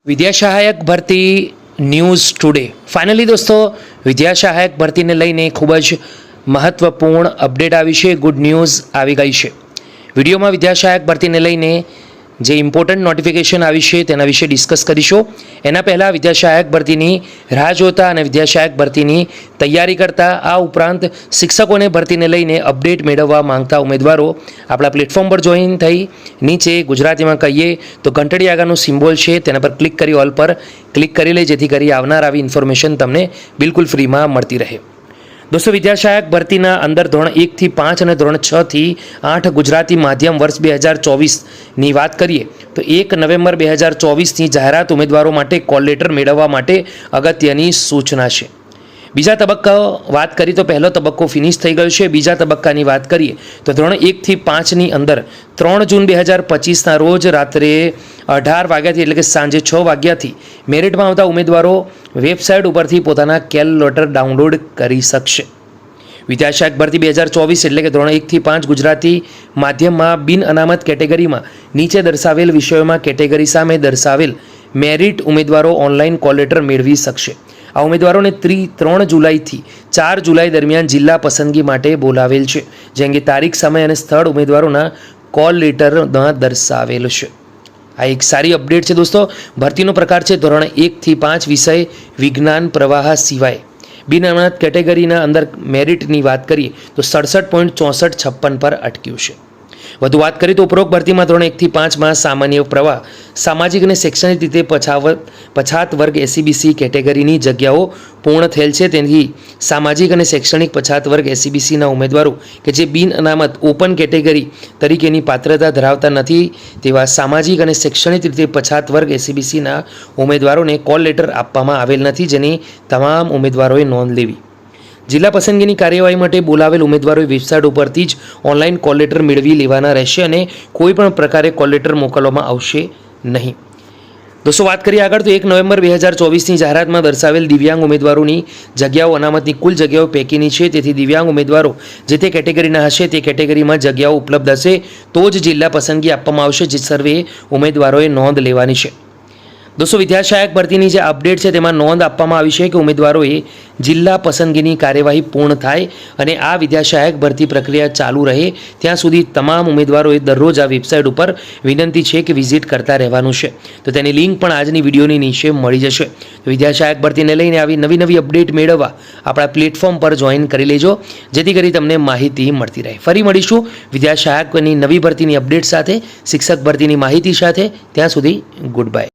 વિદ્યા સહાયક ભરતી news today finally દોસ્તો વિદ્યા સહાયક ભરતીને લઈને ખૂબ જ મહત્વપૂર્ણ અપડેટ આવી છે. ગુડ ન્યૂઝ આવી ગઈ છે. વિડીયોમાં વિદ્યા સહાયક ભરતીને લઈને જે ઇમ્પોર્ટન્ટ નોટિફિકેશન આવી છે તેના વિશે ડિસ્કસ કરીશું. એના પહેલાં વિદ્યા સહાયક ભરતીની રાહ જોતા અને વિદ્યા સહાયક ભરતીની તૈયારી કરતા આ ઉપરાંત શિક્ષકોને ભરતીને લઈને અપડેટ મેળવવા માંગતા ઉમેદવારો આપણા પ્લેટફોર્મ પર જોઈન થઈ નીચે ગુજરાતીમાં કહીએ તો ઘંટડી આગળનું સિમ્બોલ છે તેના પર ક્લિક કરી ઓલ પર ક્લિક કરી લે, જેથી કરી આવનાર આવી ઇન્ફોર્મેશન તમને બિલકુલ ફ્રીમાં મળતી રહે. દોસ્તો વિદ્યા સહાયક ભરતીના અંદર ધોરણ 1 થી 5 અને ધોરણ 6 થી 8 ગુજરાતી માધ્યમ વર્ષ 2024ની વાત કરીએ તો 1 નવેમ્બર 2024ની જાહેરાત ઉમેદવારો માટે કોલ લેટર મેળવવા માટે અગત્યની સૂચના છે. બીજા તબક્કા વાત કરીએ તો પહેલો તબક્કો ફિનિશ થઈ ગયો છે. બીજા તબક્કાની વાત કરીએ તો ધોરણ 1 થી 5ની અંદર 3 જૂન 2025ના રોજ રાત્રે 18 વાગ્યાથી એટલે કે સાંજે 6 વાગ્યાથી મેરિટમાં આવતા ઉમેદવારો વેબસાઇટ ઉપરથી પોતાના કેલ લેટર ડાઉનલોડ કરી શકશે. વિદ્યા સહાયક ભરતી 2024 એટલે કે ધોરણ 1 થી 5 ગુજરાતી માધ્યમમાં બિન અનામત કેટેગરીમાં નીચે દર્શાવેલ વિષયોમાં કેટેગરી સામે દર્શાવેલ મેરિટ ઉમેદવારો ઓનલાઈન કોલ લેટર મેળવી શકશે. આ ઉમેદવારોને 3 જુલાઈથી 4 જુલાઈ દરમિયાન જિલ્લા પસંદગી માટે બોલાવેલ છે, જે અંગે તારીખ, સમય અને સ્થળ ઉમેદવારોના કોલ લેટરમાં દર્શાવેલ છે. આ એક સારી અપડેટ છે દોસ્તો. ભરતીનો પ્રકાર છે ધોરણ 1 થી 5 વિષય વિજ્ઞાન પ્રવાહ સિવાય. બિન અનામત કેટેગરીના અંદર મેરિટની વાત કરીએ તો 67.6456 પર અટક્યું છે. વધુ વાત કરીએ તો ઉપરોક્ત ભરતીમાં ધોરણ 1 થી 5માં સામાન્ય પ્રવાહ, સામાજિક અને શૈક્ષણિક રીતે પછાત વર્ગ એસસીબીસી કેટેગરીની જગ્યાઓ પૂર્ણ થયેલ છે. તેથી સામાજિક અને શૈક્ષણિક પછાત વર્ગ એસસીબીસીના ઉમેદવારો કે જે બિન અનામત ઓપન કેટેગરી તરીકેની પાત્રતા ધરાવતા નથી તેવા સામાજિક અને શૈક્ષણિક રીતે પછાત વર્ગ એસસીબીસીના ઉમેદવારોને કોલ લેટર આપવામાં આવેલ નથી, જેની તમામ ઉમેદવારોએ નોંધ લેવી. જિલ્લા પસંદગીની કાર્યવાહી માટે બોલાવેલ ઉમેદવારોએ વેબસાઇટ ઉપરથી જ ઓનલાઈન કોલ લેટર મેળવી લેવાના રહેશે અને કોઈપણ પ્રકારે કોલ લેટર મોકલવામાં આવશે નહીં. દોસ્તો વાત કરીએ આગળ તો 1 નવેમ્બર 2024ની જાહેરાતમાં દર્શાવેલ દિવ્યાંગ ઉમેદવારોની જગ્યાઓ અનામતની કુલ જગ્યાઓ પૈકીની છે. તેથી દિવ્યાંગ ઉમેદવારો જે તે કેટેગરીના હશે તે કેટેગરીમાં જગ્યાઓ ઉપલબ્ધ હશે તો જ જિલ્લા પસંદગી આપવામાં આવશે, જે સર્વે ઉમેદવારોએ નોંધ લેવાની છે. દોસ્તો વિદ્યા સહાયક ભરતીની જે અપડેટ છે તેમાં નોંધ આપવામાં આવી છે કે ઉમેદવારોએ જિલ્લા પસંદગીની કાર્યવાહી પૂર્ણ થાય અને આ વિદ્યા સહાયક ભરતી પ્રક્રિયા ચાલુ રહે ત્યાં સુધી તમામ ઉમેદવારોએ દરરોજ આ વેબસાઇટ ઉપર વિનંતી છે કે વિઝિટ કરતા રહેવાનું છે. તો તેની લિંક પણ આજની વિડીયોની નીચે મળી જશે. તો વિદ્યા સહાયક ભરતીને લઈને આવી નવી અપડેટ મેળવવા આપણા પ્લેટફોર્મ પર જોઈન કરી લેજો, જેથી કરી તમને માહિતી મળતી રહે. ફરી મળીશું વિદ્યા સહાયકની નવી ભરતીની અપડેટ સાથે, શિક્ષક ભરતીની માહિતી સાથે. ત્યાં સુધી ગુડ બાય.